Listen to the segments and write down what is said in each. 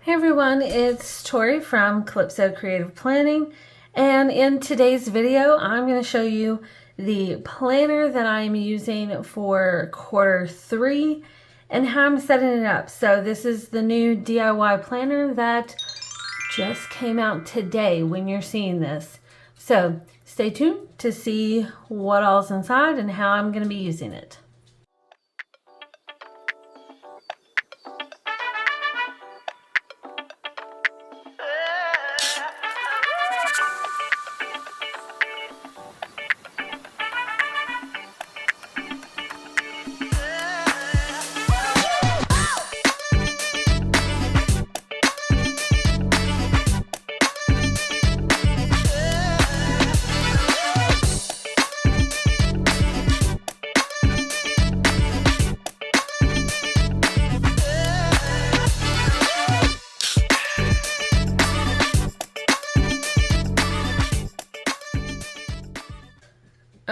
Hey everyone, it's Tori from Calypso Creative Planning, and in today's video I'm going to show you the planner that I'm using for quarter 3 and how I'm setting it up. So this is the new DIY planner that just came out today when you're seeing this. So stay tuned to see what all's inside and how I'm going to be using it.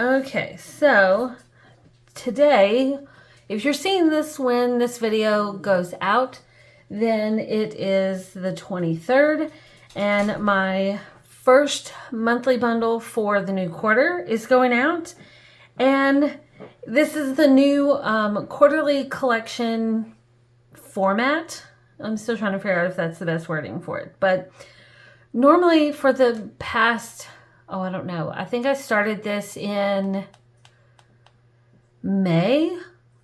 Okay, so today, if you're seeing this when this video goes out, then it is the 23rd, and my first monthly bundle for the new quarter is going out. And this is the new quarterly collection format. I'm still trying to figure out if that's the best wording for it. But normally for the past, I don't know, I think I started this in May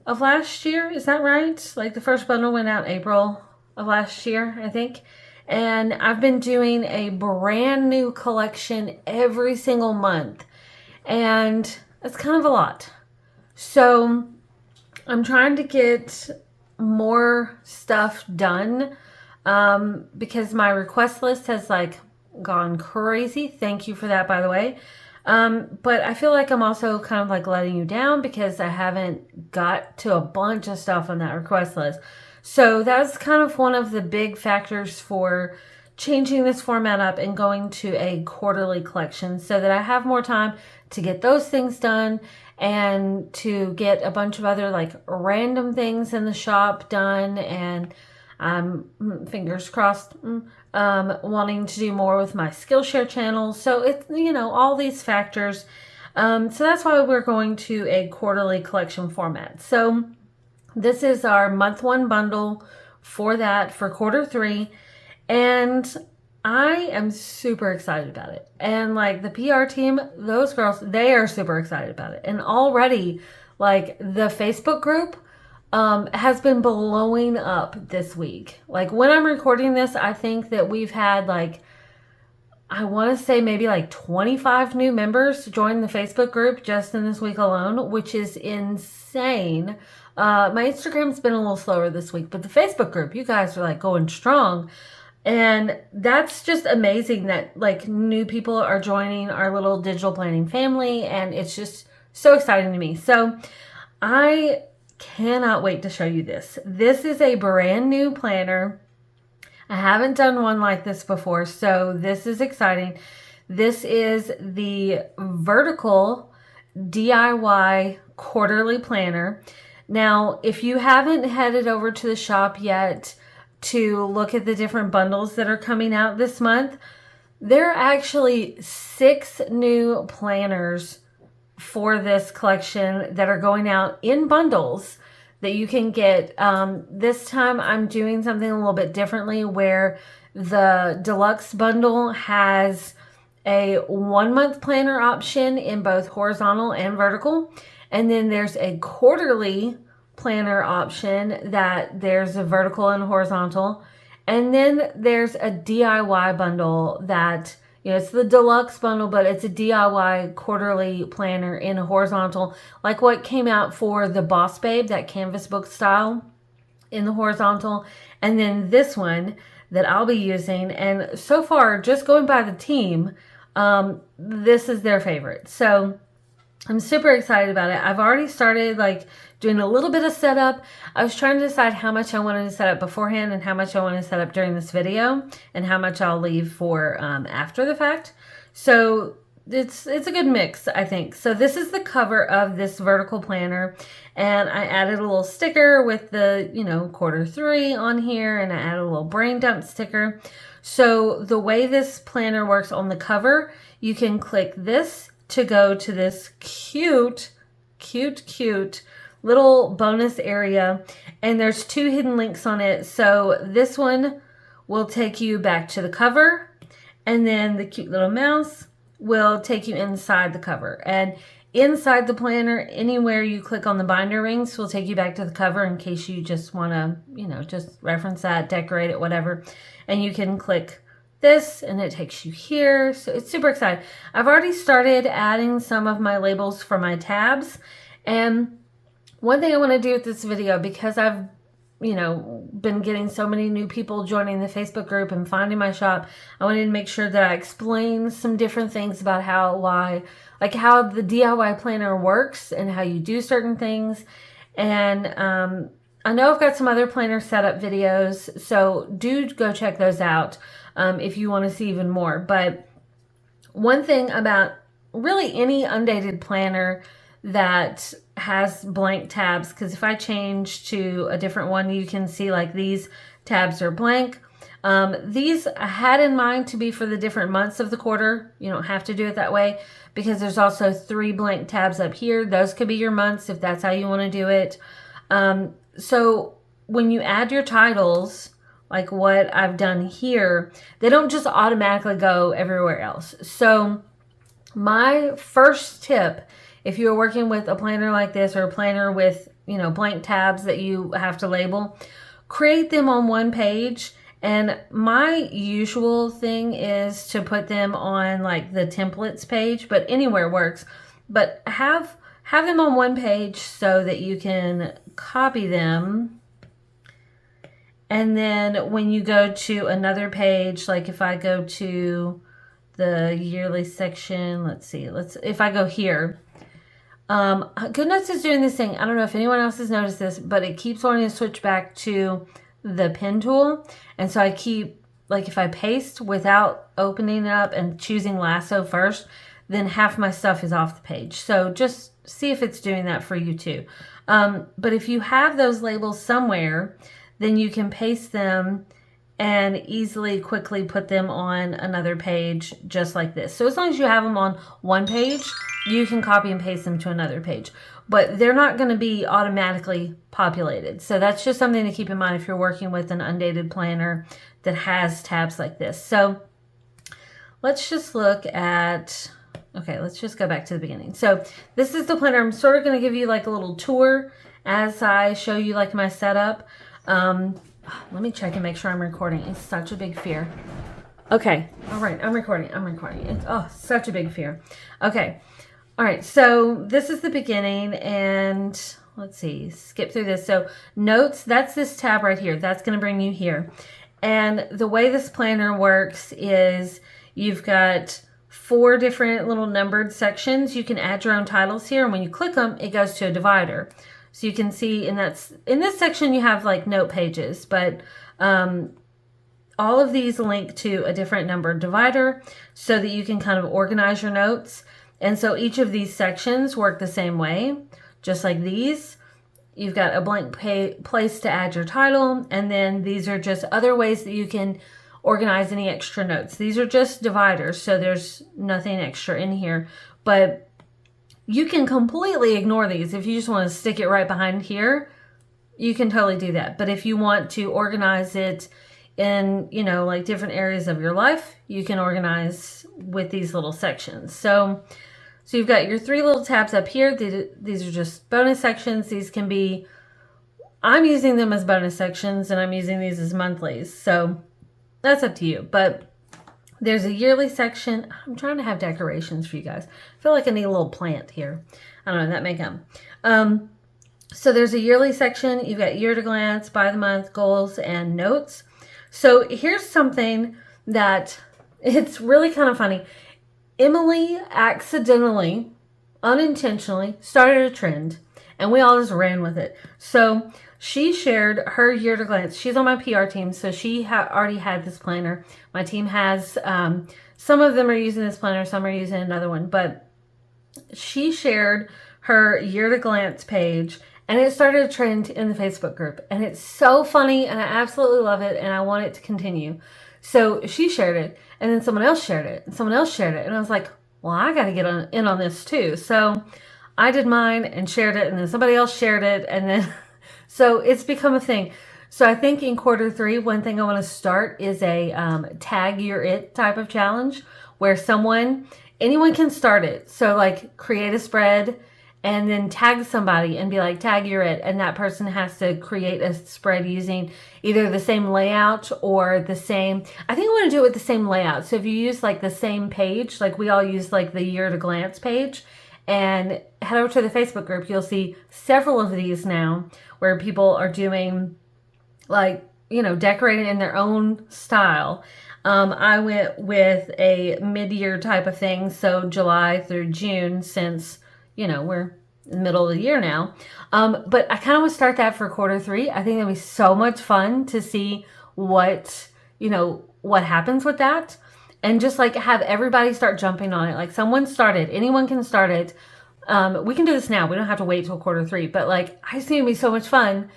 of last year. Is that right? Like the first bundle went out April of last year, I think. And I've been doing a brand new collection every single month. And it's kind of a lot. So I'm trying to get more stuff done because my request list has gone crazy. Thank you for that, by the way. But I feel like I'm also kind of letting you down because I haven't got to a bunch of stuff on that request list. So that's kind of one of the big factors for changing this format up and going to a quarterly collection so that I have more time to get those things done and to get a bunch of other random things in the shop done, and fingers crossed, wanting to do more with my Skillshare channel. So it's, all these factors. So that's why we're going to a quarterly collection format. So this is our month 1 bundle for that for quarter 3. And I am super excited about it. And the PR team, those girls, they are super excited about it. And already the Facebook group has been blowing up this week. When I'm recording this, I think that we've had I want to say maybe 25 new members join the Facebook group just in this week alone, which is insane. My Instagram's been a little slower this week, but the Facebook group, you guys are going strong. And that's just amazing that new people are joining our little digital planning family, and it's just so exciting to me. So I cannot wait to show you this. This is a brand new planner. I haven't done one like this before, so this is exciting. This is the Vertical DIY Quarterly Planner. Now, if you haven't headed over to the shop yet to look at the different bundles that are coming out this month, there are actually 6 new planners for this collection that are going out in bundles that you can get. This time I'm doing something a little bit differently, where the deluxe bundle has a 1-month planner option in both horizontal and vertical. And then there's a quarterly planner option that there's a vertical and horizontal. And then there's a DIY bundle that, it's the deluxe bundle, but it's a DIY quarterly planner in a horizontal, like what came out for the Boss Babe, that canvas book style in the horizontal. And then this one that I'll be using. And so far, just going by the team, this is their favorite. So I'm super excited about it. I've already started doing a little bit of setup. I was trying to decide how much I wanted to set up beforehand and how much I want to set up during this video and how much I'll leave for after the fact. So it's a good mix, I think. So this is the cover of this vertical planner, and I added a little sticker with the, Q3 on here, and I added a little brain dump sticker. So the way this planner works on the cover, you can click this to go to this cute little bonus area, and there's 2 hidden links on it. So this one will take you back to the cover, and then the cute little mouse will take you inside the cover. And inside the planner, anywhere you click on the binder rings will take you back to the cover in case you just want to, just reference that, decorate it, whatever. And you can click this and it takes you here. So it's super exciting. I've already started adding some of my labels for my tabs. And one thing I want to do with this video, because I've been getting so many new people joining the Facebook group and finding my shop, I wanted to make sure that I explain some different things about how the DIY planner works and how you do certain things. And I know I've got some other planner setup videos, so do go check those out if you want to see even more. But one thing about really any undated planner that has blank tabs, because if I change to a different one, you can see like these tabs are blank. These I had in mind to be for the different months of the quarter. You don't have to do it that way, because there's also 3 blank tabs up here. Those could be your months if that's how you want to do it. So when you add your titles, like what I've done here, they don't just automatically go everywhere else. So my first tip, if you're working with a planner like this, or a planner with, blank tabs that you have to label, create them on one page. And my usual thing is to put them on like the templates page, but anywhere works. But have them on one page so that you can copy them. And then when you go to another page, like if I go to the yearly section, if I go here, GoodNotes is doing this thing. I don't know if anyone else has noticed this, but it keeps wanting to switch back to the pen tool. And so I keep, like if I paste without opening it up and choosing lasso first, then half my stuff is off the page. So just see if it's doing that for you too. But if you have those labels somewhere, then you can paste them and quickly put them on another page just like this. So as long as you have them on one page, you can copy and paste them to another page. But they're not going to be automatically populated. So that's just something to keep in mind if you're working with an undated planner that has tabs like this. So let's just look at, let's just go back to the beginning. So this is the planner. I'm sort of going to give you like a little tour as I show you like my setup. Let me check and make sure I'm recording. It's such a big fear. Okay. All right. I'm recording. It's such a big fear. Okay. All right. So this is the beginning, and let's see, skip through this. So notes, that's this tab right here. That's going to bring you here. And the way this planner works is you've got 4 different little numbered sections. You can add your own titles here, and when you click them, it goes to a divider. So you can see in this section you have like note pages, but all of these link to a different numbered divider so that you can kind of organize your notes. And so each of these sections work the same way, just like these. You've got a blank place to add your title, and then these are just other ways that you can organize any extra notes. These are just dividers, so there's nothing extra in here, but you can completely ignore these. If you just want to stick it right behind here, you can totally do that. But if you want to organize it in, like different areas of your life, you can organize with these little sections. So you've got your 3 little tabs up here. These are just bonus sections. These can be, I'm using them as bonus sections, and I'm using these as monthlies. So that's up to you. But there's a yearly section. I'm trying to have decorations for you guys. I feel like I need a little plant here. I don't know, that may come. So there's a yearly section. You've got year at a glance, by the month, goals, and notes. So here's something that it's really kind of funny. Emily unintentionally started a trend, and we all just ran with it. So she shared her year to glance. She's on my PR team, so she already had this planner. My team has, some of them are using this planner, some are using another one, but she shared her year to glance page, and it started a trend in the Facebook group, and it's so funny, and I absolutely love it, and I want it to continue. So she shared it, and then someone else shared it, and someone else shared it, and I was like, well, I got to get in on this too. So I did mine and shared it, and then somebody else shared it, and then so it's become a thing. So I think in Q3, one thing I want to start is a tag your it type of challenge where anyone can start it. So like create a spread and then tag somebody and be like, tag your it. And that person has to create a spread using either the same layout or I think I want to do it with the same layout. So if you use like the same page, like we all use like the year to glance page, and head over to the Facebook group, you'll see several of these now where people are doing like, decorating in their own style. I went with a mid-year type of thing, so July through June, since, we're in the middle of the year now. But I kind of want to start that for Q3. I think it'll be so much fun to see what happens with that. And just like have everybody start jumping on it. Like someone started, anyone can start it. We can do this now. We don't have to wait till Q3. But like, I just think it'd be so much fun.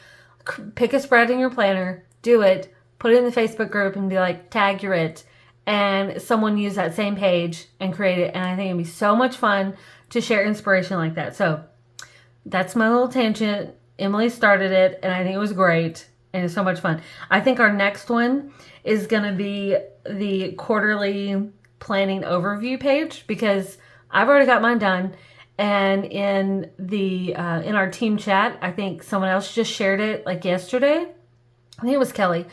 Pick a spread in your planner, do it, put it in the Facebook group and be like, tag your it. And someone use that same page and create it. And I think it'd be so much fun to share inspiration like that. So that's my little tangent. Emily started it and I think it was great. And it's so much fun. I think our next one is going to be the quarterly planning overview page, because I've already got mine done. And in our team chat, I think someone else just shared it like yesterday. I think it was Kelly.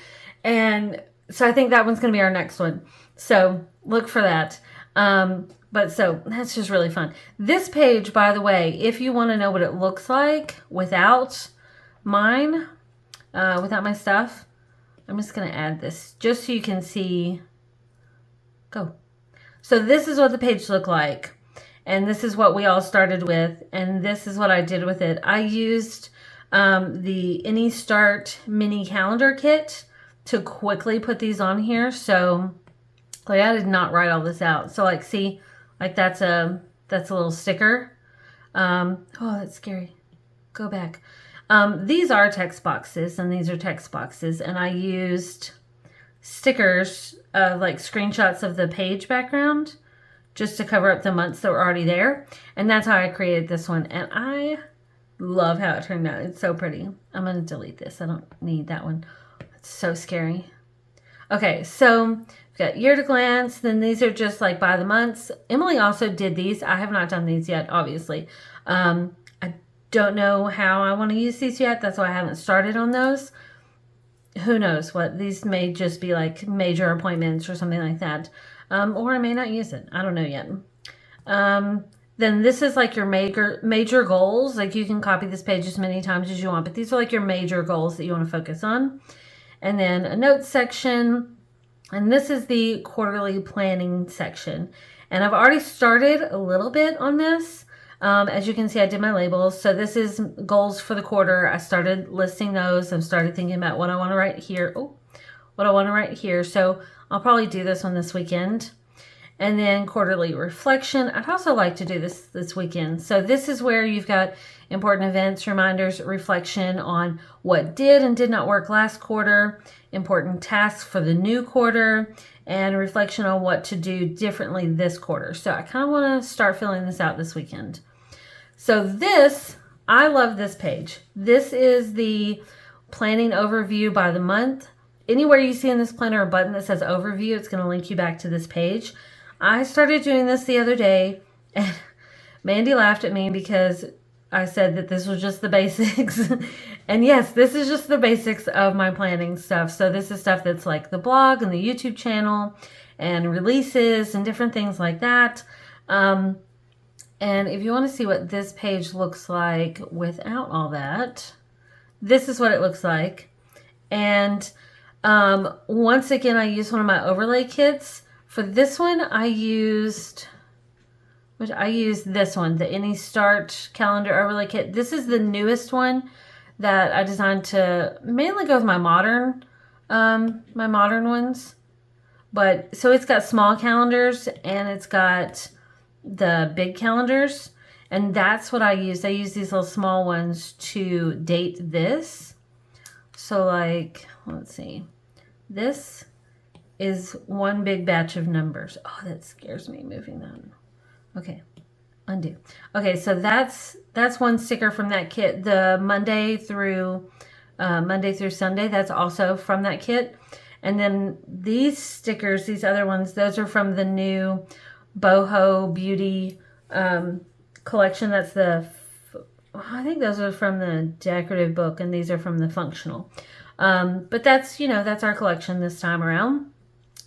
And so I think that one's going to be our next one. So look for that. But so that's just really fun. This page, by the way, if you want to know what it looks like without mine, without my stuff, I'm just going to add this just so you can see. Go. So this is what the page looked like. And this is what we all started with. And this is what I did with it. I used the Any Start mini calendar kit to quickly put these on here. So like I did not write all this out. So like, see, like that's a little sticker. Oh, that's scary. Go back. These are text boxes and these are text boxes. And I used stickers of like screenshots of the page background just to cover up the months that were already there. And that's how I created this one. And I love how it turned out. It's so pretty. I'm going to delete this. I don't need that one. It's so scary. Okay, so we've got year to glance. Then these are just like by the months. Emily also did these. I have not done these yet, obviously. I don't know how I want to use these yet. That's why I haven't started on those. Who knows what? These may just be like major appointments or something like that. Or I may not use it. I don't know yet. Then this is like your major goals. Like you can copy this page as many times as you want, but these are like your major goals that you want to focus on. And then a notes section. And this is the quarterly planning section. And I've already started a little bit on this. As you can see, I did my labels. So this is goals for the quarter. I started listing those and started thinking about what I want to write here. What I want to write here. So I'll probably do this one this weekend. And then quarterly reflection. I'd also like to do this weekend. So this is where you've got important events, reminders, reflection on what did and did not work last quarter, important tasks for the new quarter, and reflection on what to do differently this quarter. So I kind of want to start filling this out this weekend. So I love this page. This is the planning overview by the month. Anywhere you see in this planner a button that says overview, it's going to link you back to this page. I started doing this the other day, and Mandy laughed at me because I said that this was just the basics. And yes, this is just the basics of my planning stuff. So this is stuff that's like the blog and the YouTube channel and releases and different things like that. And if you want to see what this page looks like without all that, this is what it looks like. And once again, I used one of my overlay kits. For this one, I used this one, the Any Start Calendar Overlay Kit. This is the newest one that I designed to mainly go with my modern ones. But so it's got small calendars and it's got the big calendars. And that's what I use. I use these little small ones to date this. So like, let's see. This is one big batch of numbers. Oh, that scares me moving that. Okay, undo. Okay, so that's one sticker from that kit. The Monday through Sunday, that's also from that kit. And then these stickers, these other ones, those are from the new Boho Beauty collection. That's I think those are from the decorative book, and these are from the functional. But that's, that's our collection this time around.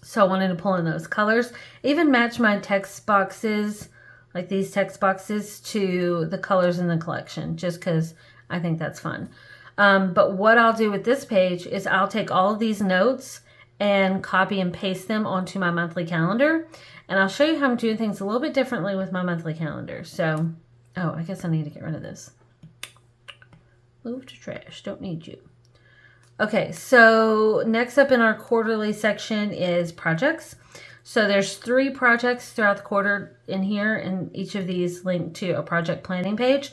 So I wanted to pull in those colors. Even match my text boxes, like these text boxes, to the colors in the collection, just because I think that's fun. But what I'll do with this page is I'll take all of these notes and copy and paste them onto my monthly calendar. And I'll show you how I'm doing things a little bit differently with my monthly calendar. So, oh, I guess I need to get rid of this. Move to trash. Don't need you. Okay, so next up in our quarterly section is projects. So there's 3 projects throughout the quarter in here, and each of these link to a project planning page.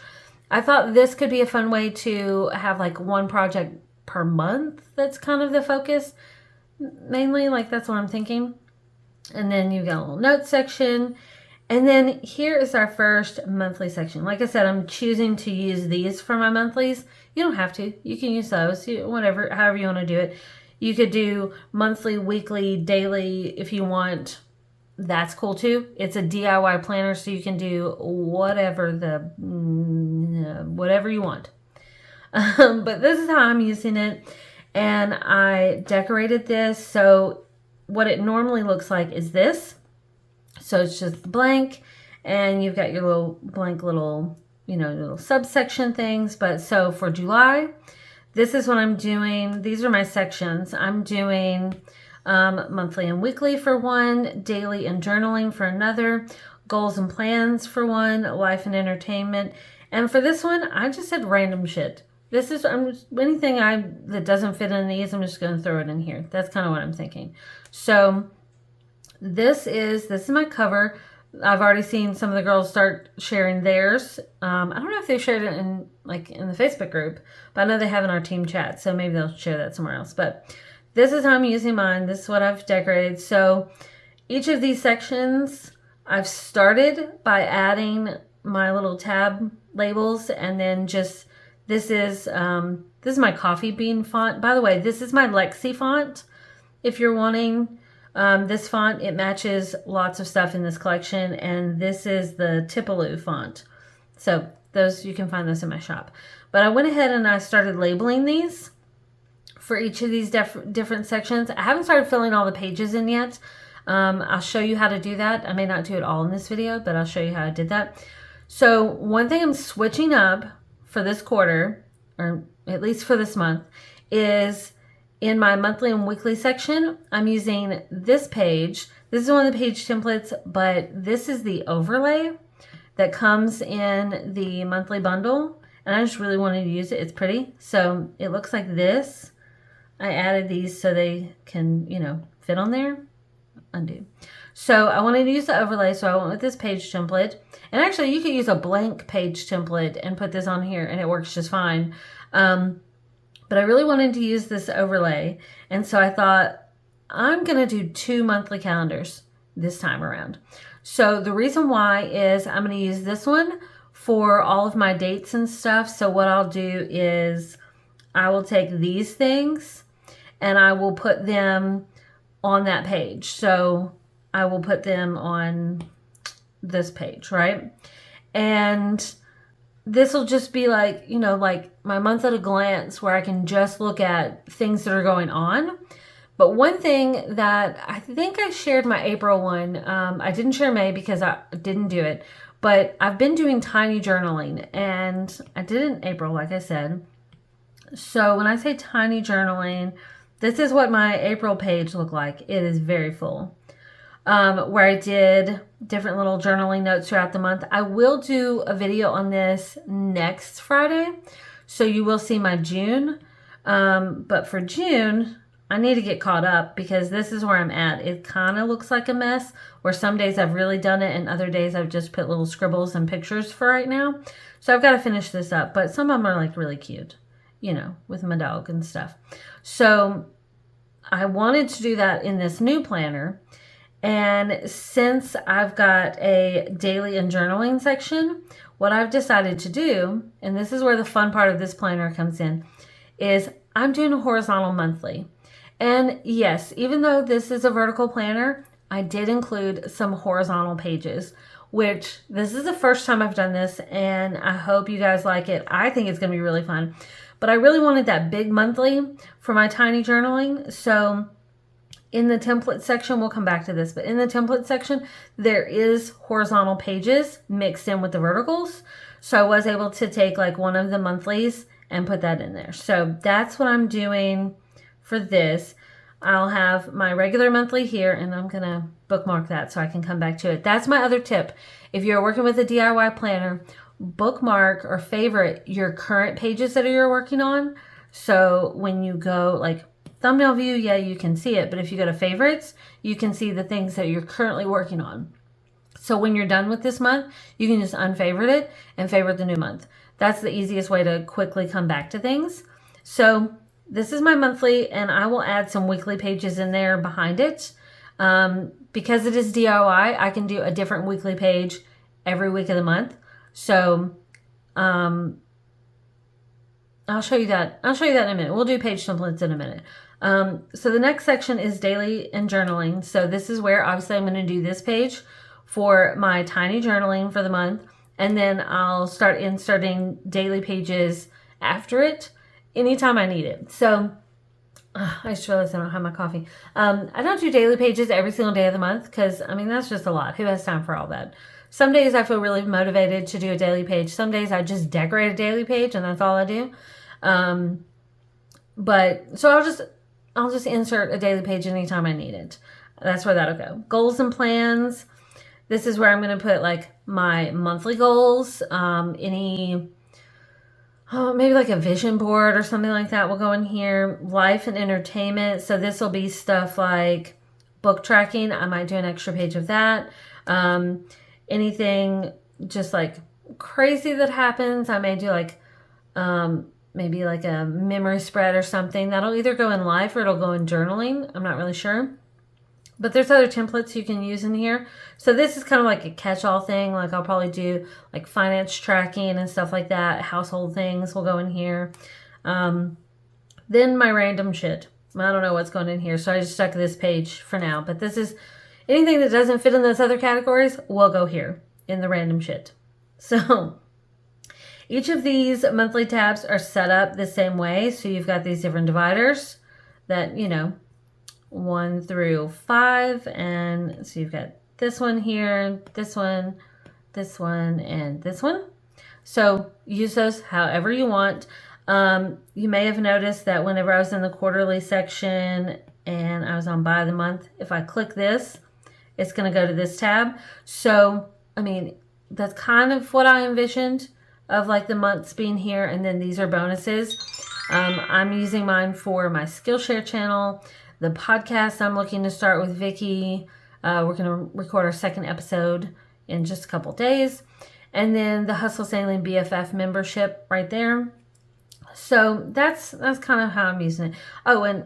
I thought this could be a fun way to have like one project per month. That's kind of the focus, mainly, like that's what I'm thinking. And then you got a little notes section. And then here is our first monthly section. Like I said, I'm choosing to use these for my monthlies. You don't have to. You can use those, whatever, however you want to do it. You could do monthly, weekly, daily if you want. That's cool too. It's a DIY planner, so you can do whatever you want. But this is how I'm using it. And I decorated this. So what it normally looks like is this. So it's just blank, and you've got your little blank little subsection things. But so for July, this is what I'm doing. These are my sections. I'm doing monthly and weekly for one, daily and journaling for another, goals and plans for one, life and entertainment. And for this one, I just said random shit. This is anything that doesn't fit in these, I'm just going to throw it in here. That's kind of what I'm thinking. So this is my cover. I've already seen some of the girls start sharing theirs. I don't know if they shared it in the Facebook group, but I know they have in our team chat, so maybe they'll share that somewhere else. But this is how I'm using mine. This is what I've decorated. So each of these sections I've started by adding my little tab labels, and then just this is my coffee bean font. By the way, this is my Lexi font. If you're wanting this font, it matches lots of stuff in this collection, and this is the Tipaloo font. So those, you can find those in my shop. But I went ahead and I started labeling these for each of these different sections. I haven't started filling all the pages in yet. I'll show you how to do that. I may not do it all in this video, but I'll show you how I did that. So one thing I'm switching up for this quarter, or at least for this month, is in my monthly and weekly section, I'm using this page. This is one of the page templates, but this is the overlay that comes in the monthly bundle. And I just really wanted to use it. It's pretty. So it looks like this. I added these so they can, fit on there. Undo. So I wanted to use the overlay, so I went with this page template. And actually, you could use a blank page template and put this on here, and it works just fine. But I really wanted to use this overlay, and so I thought, I'm going to do 2 monthly calendars this time around. So the reason why is I'm going to use this one for all of my dates and stuff. So what I'll do is I will take these things and I will put them on that page. So I will put them on this page, right? And this will just be like, like my month at a glance, where I can just look at things that are going on. But one thing that I think I shared my April one, I didn't share May because I didn't do it, but I've been doing tiny journaling, and I did it in April, like I said. So when I say tiny journaling, this is what my April page looked like. It is very full. Where I did different little journaling notes throughout the month. I will do a video on this next Friday. So you will see my June. But for June, I need to get caught up because this is where I'm at. It kind of looks like a mess, where some days I've really done it and other days I've just put little scribbles and pictures for right now. So I've got to finish this up, but some of them are like really cute, you know, with my dog and stuff. So I wanted to do that in this new planner. And since I've got a daily and journaling section, what I've decided to do, and this is where the fun part of this planner comes in, is I'm doing a horizontal monthly. And yes, even though this is a vertical planner, I did include some horizontal pages, which this is the first time I've done this, and I hope you guys like it. I think it's going to be really fun. But I really wanted that big monthly for my tiny journaling. So in the template section, we'll come back to this, but in the template section, there is horizontal pages mixed in with the verticals. So I was able to take like one of the monthlies and put that in there. So that's what I'm doing for this. I'll have my regular monthly here, and I'm going to bookmark that so I can come back to it. That's my other tip. If you're working with a DIY planner, bookmark or favorite your current pages that you're working on. So when you go like thumbnail view, yeah, you can see it. But if you go to favorites, you can see the things that you're currently working on. So when you're done with this month, you can just unfavorite it and favorite the new month. That's the easiest way to quickly come back to things. So this is my monthly, and I will add some weekly pages in there behind it. Because it is DIY, I can do a different weekly page every week of the month. So I'll show you that. I'll show you that in a minute. We'll do page templates in a minute. So the next section is daily and journaling. So this is where obviously I'm going to do this page for my tiny journaling for the month. And then I'll start inserting daily pages after it anytime I need it. So I just realized I don't have my coffee. I don't do daily pages every single day of the month because, I mean, that's just a lot. Who has time for all that? Some days I feel really motivated to do a daily page. Some days I just decorate a daily page and that's all I do. But so I'll just insert a daily page anytime I need it. That's where that'll go. Goals and plans. This is where I'm going to put like my monthly goals. Maybe like a vision board or something like that will go in here. Life and entertainment. So this will be stuff like book tracking. I might do an extra page of that. Anything just like crazy that happens. I may do like maybe like a memory spread or something. That'll either go in life or it'll go in journaling. I'm not really sure. But there's other templates you can use in here. So this is kind of like a catch-all thing. Like I'll probably do like finance tracking and stuff like that. Household things will go in here. Then my random shit. I don't know what's going in here. So I just stuck this page for now. But this is anything that doesn't fit in those other categories will go here in the random shit. So each of these monthly tabs are set up the same way. So you've got these different dividers that, you know, 1 through 5, and so you've got this one here, this one, and this one. So use those however you want. You may have noticed that whenever I was in the quarterly section and I was on by the month, if I click this, it's going to go to this tab. So, I mean, that's kind of what I envisioned of like the months being here, and then these are bonuses. I'm using mine for my Skillshare channel. The podcast I'm looking to start with Vicky. We're going to record our second episode in just a couple days. And then the Hustle Sailing BFF membership right there. So that's kind of how I'm using it. Oh, and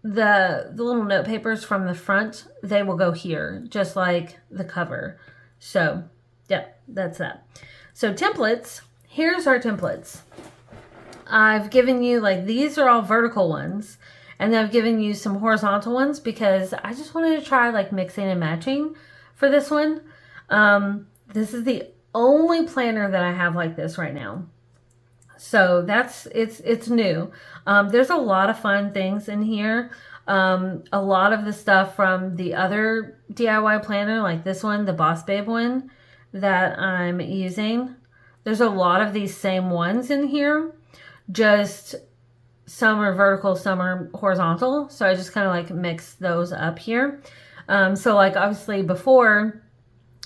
the little note papers from the front, they will go here, just like the cover. So, yeah, that's that. So templates, here's our templates. I've given you, like, these are all vertical ones. And then I've given you some horizontal ones because I just wanted to try like mixing and matching for this one. This is the only planner that I have like this right now. So it's new. There's a lot of fun things in here. A lot of the stuff from the other DIY planner, like this one, the Boss Babe one that I'm using. There's a lot of these same ones in here. Just some are vertical, some are horizontal. So I just kind of like mix those up here. So like obviously before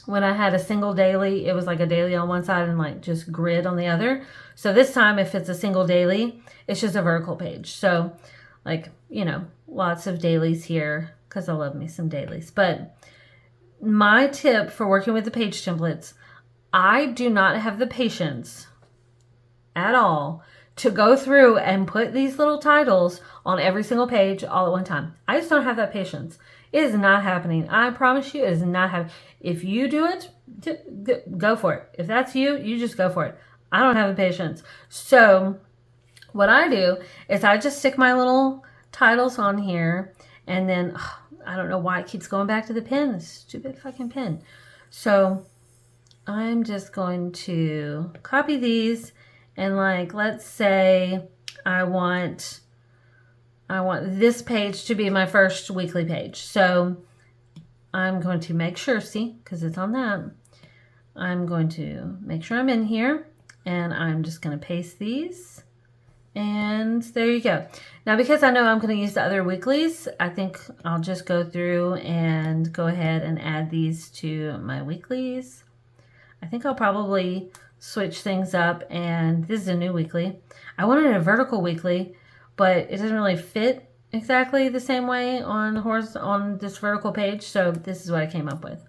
when I had a single daily, it was like a daily on one side and like just grid on the other. So this time, if it's a single daily, it's just a vertical page. So like, you know, lots of dailies here because I love me some dailies. But my tip for working with the page templates, I do not have the patience at all to go through and put these little titles on every single page all at one time. I just don't have that patience. It is not happening. I promise you, it is not happening. If you do it, go for it. If that's you, you just go for it. I don't have the patience. So what I do is I just stick my little titles on here, and then I don't know why it keeps going back to the pen. This stupid fucking pen. So I'm just going to copy these, and like, let's say I want this page to be my first weekly page. So I'm going to make sure, see, because it's on that, I'm going to make sure I'm in here, and I'm just going to paste these, and there you go. Now, because I know I'm going to use the other weeklies, I think I'll just go through and go ahead and add these to my weeklies. I think I'll probably switch things up, and this is a new weekly. I wanted a vertical weekly, but it doesn't really fit exactly the same way on this vertical page, so this is what I came up with.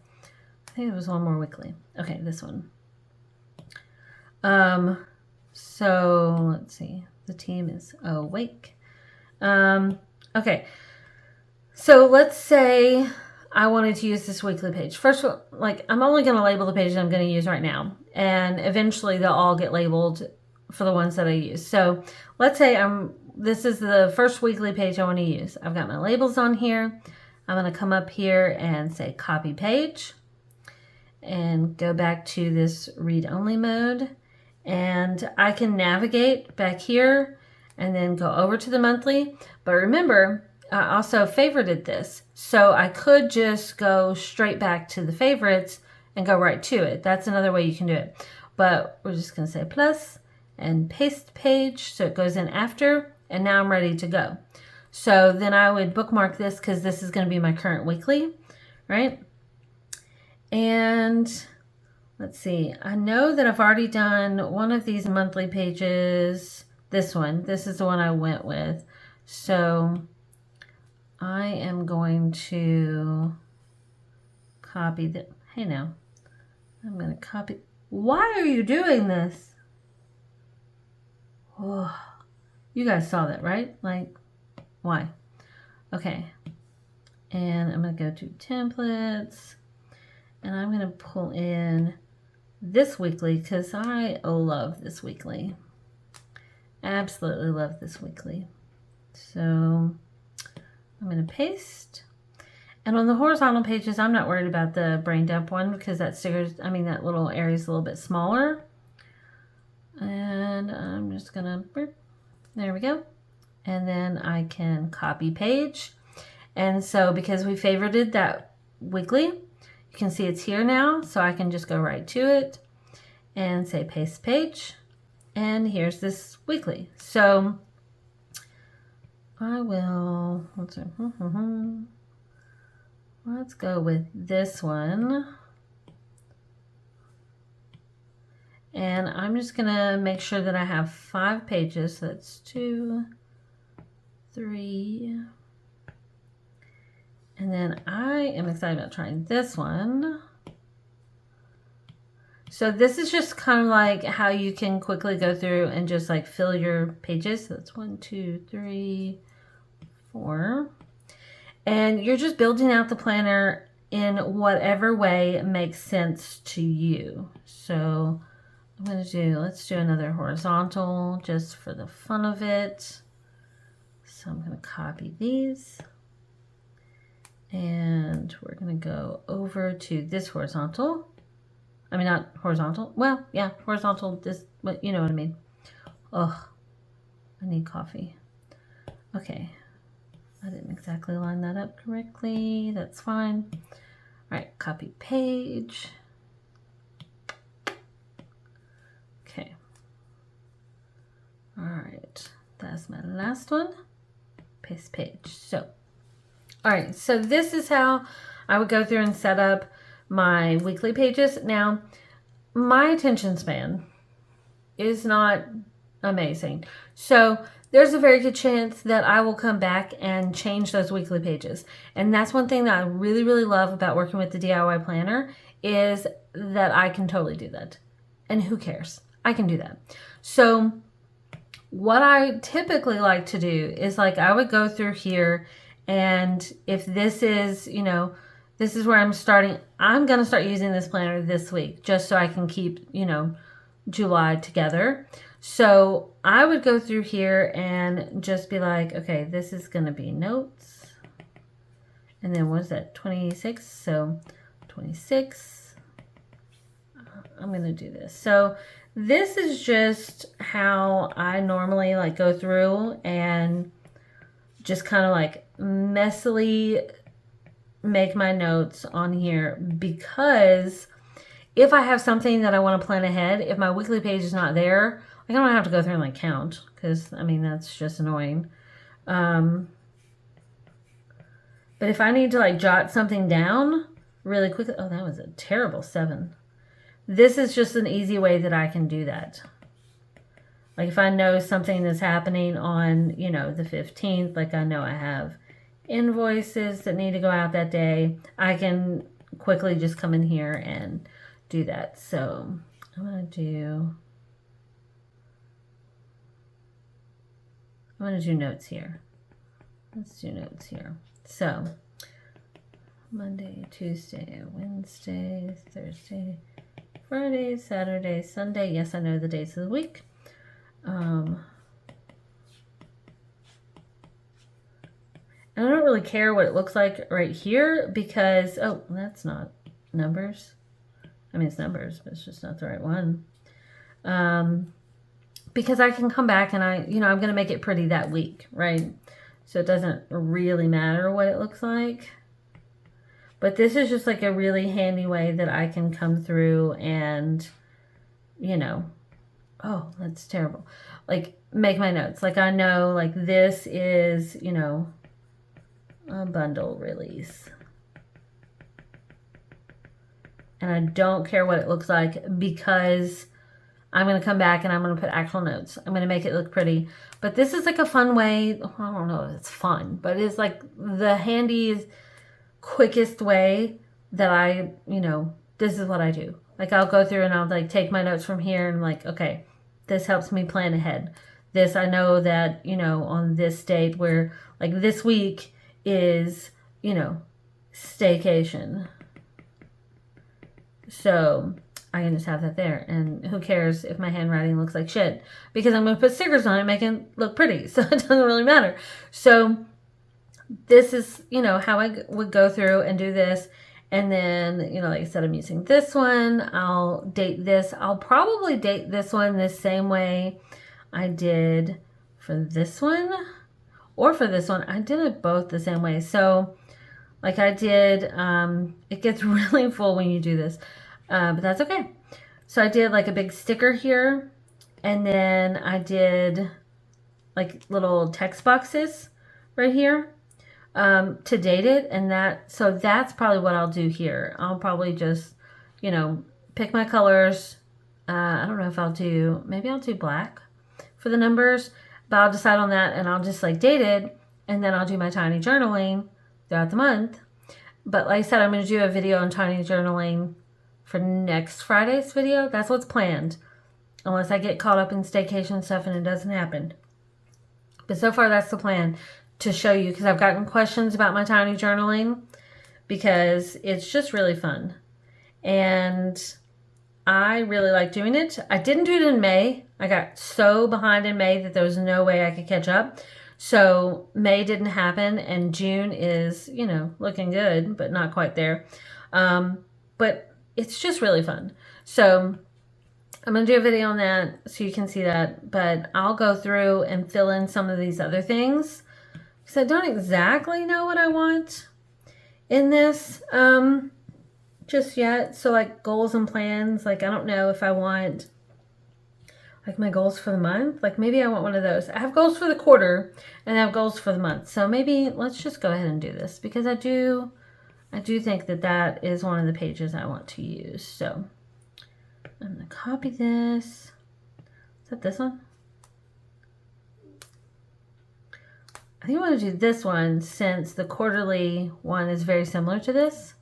I think it was one more weekly. Okay, this one. So let's see. The team is awake. Okay. So let's say I wanted to use this weekly page. First of all, like, I'm only going to label the pages I'm going to use right now, and eventually they'll all get labeled for the ones that I use. So let's say this is the first weekly page I want to use. I've got my labels on here. I'm going to come up here and say copy page and go back to this read only mode, and I can navigate back here and then go over to the monthly. But remember, I also favorited this, so I could just go straight back to the favorites and go right to it. That's another way you can do it. But we're just going to say plus and paste page so it goes in after, and now I'm ready to go. So then I would bookmark this because this is going to be my current weekly, right? And let's see, I know that I've already done one of these monthly pages. This one, this is the one I went with. So I am going to copy the, hey now, I'm going to copy. Why are you doing this? Oh, you guys saw that, right? Like, why? Okay. And I'm going to go to templates, and I'm going to pull in this weekly because I love this weekly. Absolutely love this weekly. So I'm going to paste. And on the horizontal pages, I'm not worried about the brain dump one because that little area is a little bit smaller. And I'm just going to, there we go. And then I can copy page. And so because we favorited that weekly, you can see it's here now. So I can just go right to it and say paste page. And here's this weekly. So I will, let's go with this one. And I'm just going to make sure that I have 5 pages. So that's 2, 3. And then I am excited about trying this one. So this is just kind of like how you can quickly go through and just like fill your pages. So that's 1, 2, 3, 4. And you're just building out the planner in whatever way makes sense to you. So let's do another horizontal just for the fun of it. So I'm going to copy these. And we're going to go over to this horizontal. I mean, not horizontal. Well, yeah, horizontal, this, but you know what I mean. Ugh, I need coffee. Okay, I didn't exactly line that up correctly. That's fine. All right, copy page. Okay. All right, that's my last one. Paste page. So, all right, so this is how I would go through and set up my weekly pages. Now, my attention span is not amazing. So there's a very good chance that I will come back and change those weekly pages. And that's one thing that I really, really love about working with the DIY planner is that I can totally do that. And who cares? I can do that. So what I typically like to do is like I would go through here, and if this is, you know, this is where I'm starting, I'm going to start using this planner this week just so I can keep, you know, July together. So I would go through here and just be like, okay, this is going to be notes. And then what is that? 26. So 26. I'm going to do this. So this is just how I normally like go through and just kind of like messily make my notes on here, because if I have something that I want to plan ahead, if my weekly page is not there, like I don't have to go through and like count, because I mean that's just annoying. But if I need to like jot something down really quickly, oh, that was a terrible 7. This is just an easy way that I can do that. Like if I know something is happening on, you know, the 15th, like I know I have invoices that need to go out that day, I can quickly just come in here and do that. So I'm going to do notes here. Let's do notes here. So Monday, Tuesday, Wednesday, Thursday, Friday, Saturday, Sunday. Yes, I know the days of the week. And I don't really care what it looks like right here because, oh, that's not numbers. I mean, it's numbers, but it's just not the right one. Because I can come back and I'm going to make it pretty that week, right? So it doesn't really matter what it looks like. But this is just like a really handy way that I can come through and, you know, oh, that's terrible. Like make my notes. Like I know like this is, you know, a bundle release. And I don't care what it looks like because I'm going to come back and I'm going to put actual notes. I'm going to make it look pretty. But this is like a fun way. I don't know if it's fun, but it's like the handiest, quickest way that I, you know, this is what I do. Like I'll go through and I'll like take my notes from here and like, okay, this helps me plan ahead. This, I know that, you know, on this date where like this week is, you know, staycation. So I can just have that there. And who cares if my handwriting looks like shit, because I'm going to put stickers on it, make it look pretty. So it doesn't really matter. So this is, you know, how I would go through and do this. And then, you know, like I said, I'm using this one. I'll date this. I'll probably date this one the same way I did for this one or for this one. I did it both the same way. So like I did, it gets really full when you do this, but that's okay. So I did like a big sticker here, and then I did like little text boxes right here to date it. And that's probably what I'll do here. I'll probably just, you know, pick my colors. I don't know if maybe I'll do black for the numbers, but I'll decide on that and I'll just like date it, and then I'll do my tiny journaling throughout the month. But like I said, I'm going to do a video on tiny journaling for next Friday's video. That's what's planned, unless I get caught up in staycation stuff and it doesn't happen. But so far that's the plan, to show you, because I've gotten questions about my tiny journaling because it's just really fun. And I really like doing it. I didn't do it in May. I got so behind in May that there was no way I could catch up. So May didn't happen, and June is, you know, looking good, but not quite there. But it's just really fun. So I'm going to do a video on that so you can see that, but I'll go through and fill in some of these other things because I don't exactly know what I want in this just yet. So like goals and plans, like I don't know if I want like my goals for the month. Like maybe I want one of those. I have goals for the quarter and I have goals for the month. So maybe let's just go ahead and do this because I do I do think that that is one of the pages I want to use. So I'm going to copy this. Is that this one? I think I want to do this one since the quarterly one is very similar to this.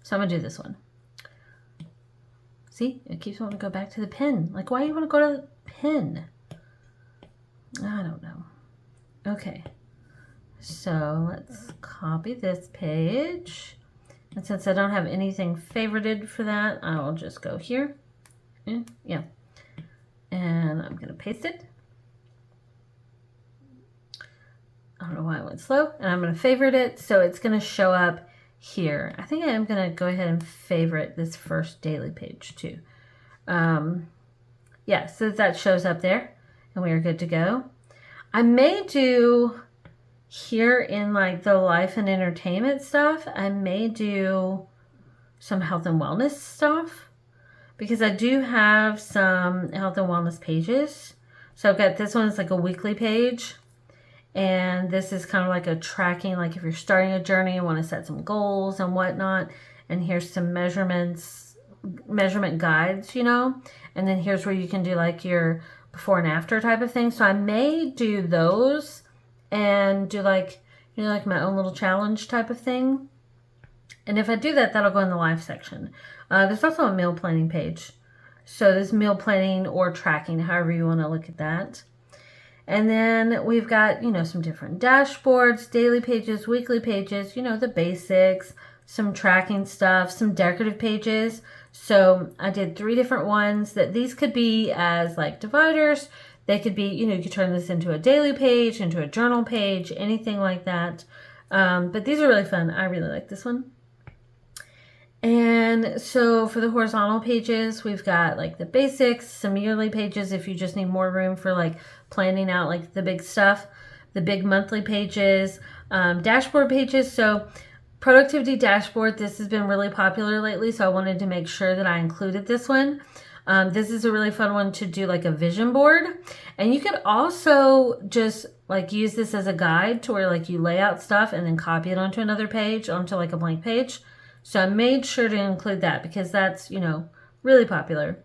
So I'm going to do this one. See, it keeps wanting to go back to the pen. Like, why do you want to go to the pen? I don't know. Okay. So let's copy this page. And since I don't have anything favorited for that, I will just go here. Yeah. And I'm going to paste it. I don't know why it went slow. And I'm going to favorite it. So it's going to show up here. I think I am going to go ahead and favorite this first daily page too. Yeah, so that shows up there. And we are good to go. I may do here in like the life and entertainment stuff, I may do some health and wellness stuff because I do have some health and wellness pages. So I've got this one's like a weekly page, and this is kind of like a tracking, like if you're starting a journey and want to set some goals and whatnot. And here's some measurement guides, you know, and then here's where you can do like your before and after type of thing. So I may do those and do like, you know, like my own little challenge type of thing. And if I do that, that'll go in the live section. There's also a meal planning page. So there's meal planning or tracking, however you want to look at that. And then we've got, you know, some different dashboards, daily pages, weekly pages, you know, the basics, some tracking stuff, some decorative pages. So I did 3 different ones that these could be as like dividers. They could be, you know, you could turn this into a daily page, into a journal page, anything like that. But these are really fun. I really like this one. And so for the horizontal pages, we've got like the basics, some yearly pages if you just need more room for like planning out like the big stuff, the big monthly pages, dashboard pages. So productivity dashboard, this has been really popular lately, so I wanted to make sure that I included this one. This is a really fun one to do like a vision board. And you could also just like use this as a guide to where like you lay out stuff and then copy it onto another page, onto like a blank page. So I made sure to include that because that's, you know, really popular.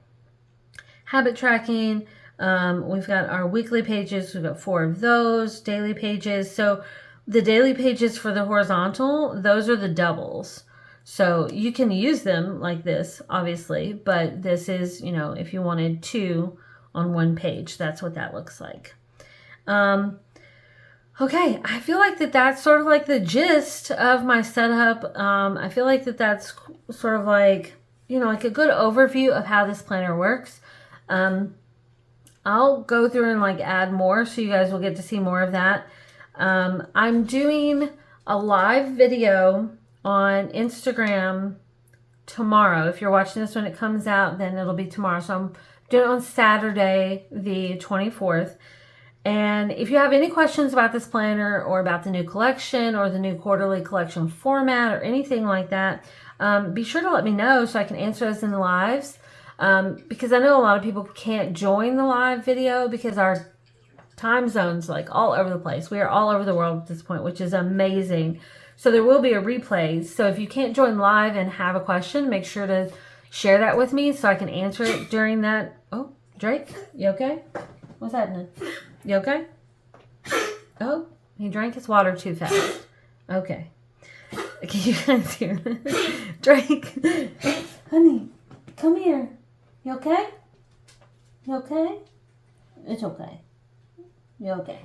Habit tracking. We've got our weekly pages. We've got 4 of those, daily pages. So the daily pages for the horizontal, those are the doubles. So you can use them like this, obviously, but this is, you know, if you wanted 2 on one page, that's what that looks like. Okay, I feel like that's sort of like the gist of my setup. I feel like that's sort of like, you know, like a good overview of how this planner works. I'll go through and like add more so you guys will get to see more of that. I'm doing a live video on Instagram tomorrow. If you're watching this when it comes out, then it'll be tomorrow. So I'm doing it on Saturday, the 24th. And if you have any questions about this planner or about the new collection or the new quarterly collection format or anything like that, be sure to let me know so I can answer those in the lives. Because I know a lot of people can't join the live video because our time zones like all over the place. We are all over the world at this point, which is amazing. So there will be a replay. So if you can't join live and have a question, make sure to share that with me so I can answer it during that. Oh, Drake, you okay? What's happening? You okay? Oh, he drank his water too fast. Okay. Can you guys hear this? Drake, honey, come here. You okay? You okay? It's okay. You okay?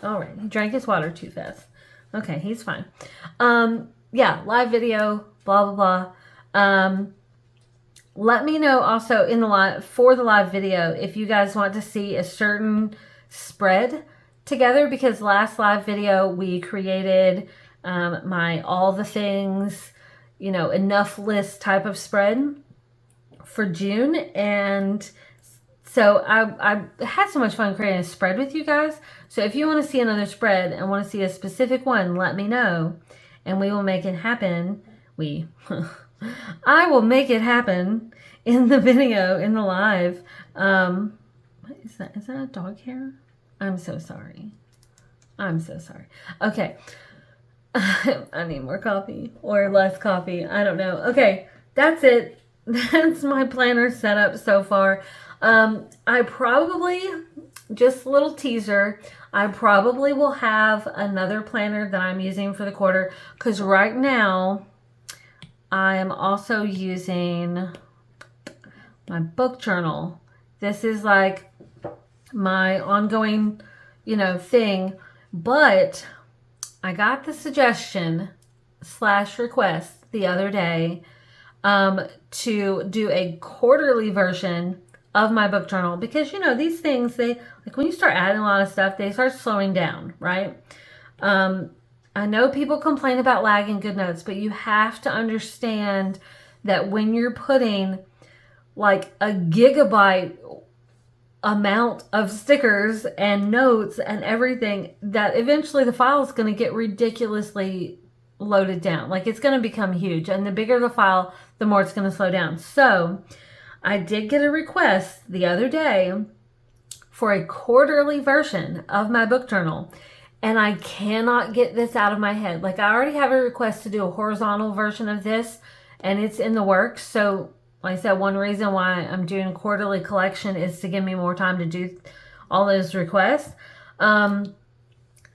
All right. He drank his water too fast. Okay, he's fine. Yeah, live video, blah, blah, blah. Let me know also in the live, for the live video, if you guys want to see a certain spread together, because last live video we created my all the things, you know, enough list type of spread for June. And so I had so much fun creating a spread with you guys. So if you want to see another spread and want to see a specific one, let me know and we will make it happen. I will make it happen in the video, in the live. What is that? Is that a dog hair? I'm so sorry. I'm so sorry. Okay. I need more coffee or less coffee. I don't know. Okay, that's it. That's my planner setup so far. I probably, just a little teaser, I probably will have another planner that I'm using for the quarter because right now I am also using my book journal. This is like my ongoing, thing, but I got the suggestion slash request the other day to do a quarterly version of my book journal because these things, they like when you start adding a lot of stuff, they start slowing down, right? I know people complain about lag in GoodNotes, but you have to understand that when you're putting like a gigabyte amount of stickers and notes and everything, that eventually the file is going to get ridiculously loaded down. Like it's going to become huge, and the bigger the file, the more it's going to slow down. So I did get a request the other day for a quarterly version of my book journal, and I cannot get this out of my head. Like I already have a request to do a horizontal version of this, and it's in the works. So like I said, one reason why I'm doing a quarterly collection is to give me more time to do all those requests.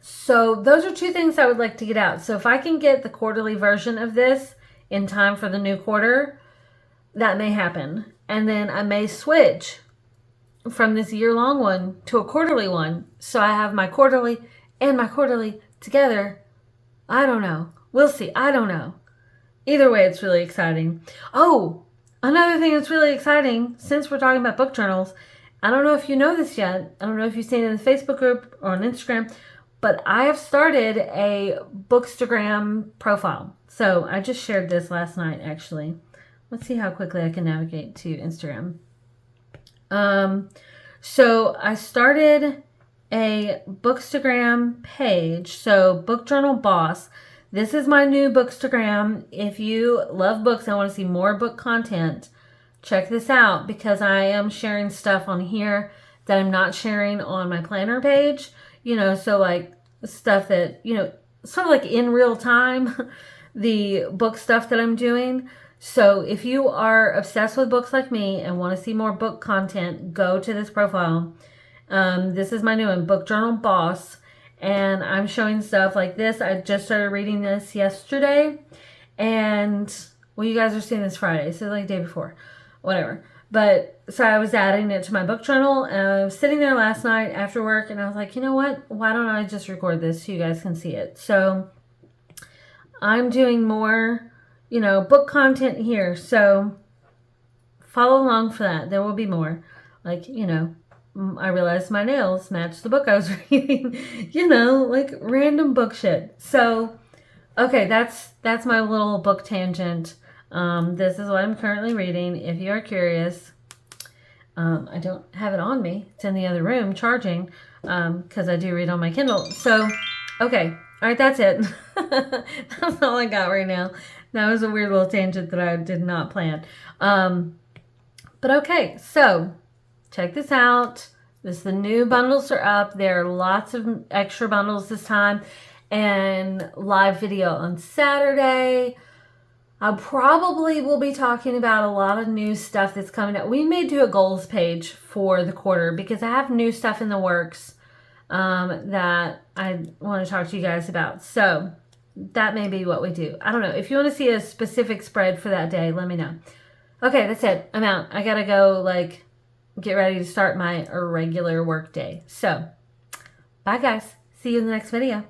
So those are two things I would like to get out. So if I can get the quarterly version of this in time for the new quarter, that may happen. And then I may switch from this year-long one to a quarterly one. So I have my quarterly and my quarterly together. I don't know. We'll see. I don't know. Either way, it's really exciting. Oh, another thing that's really exciting, since we're talking about book journals, I don't know if you know this yet. I don't know if you've seen it in the Facebook group or on Instagram, but I have started a bookstagram profile. So I just shared this last night, actually. Let's see how quickly I can navigate to Instagram. So I started a bookstagram page. So Book Journal Boss. This is my new bookstagram. If you love books and want to see more book content, check this out because I am sharing stuff on here that I'm not sharing on my planner page. So like stuff that, sort of like in real time, the book stuff that I'm doing. So if you are obsessed with books like me and want to see more book content, go to this profile. This is my new one, Book Journal Boss. And I'm showing stuff like this. I just started reading this yesterday. And, well, you guys are seeing this Friday. So like the day before. Whatever. But, so I was adding it to my book journal. And I was sitting there last night after work. And I was like, you know what? Why don't I just record this so you guys can see it? So, I'm doing more, book content here. So, follow along for that. There will be more. Like, I realized my nails matched the book I was reading, like random book shit. So, okay, that's my little book tangent. This is what I'm currently reading. If you are curious, I don't have it on me. It's in the other room charging, because I do read on my Kindle. So, okay. All right, that's it. That's all I got right now. That was a weird little tangent that I did not plan. But okay, so check this out. The new bundles are up. There are lots of extra bundles this time. And live video on Saturday. I probably will be talking about a lot of new stuff that's coming up. We may do a goals page for the quarter because I have new stuff in the works that I want to talk to you guys about. So that may be what we do. I don't know. If you want to see a specific spread for that day, let me know. Okay, that's it. I'm out. I gotta go, get ready to start my regular work day. So, bye guys. See you in the next video.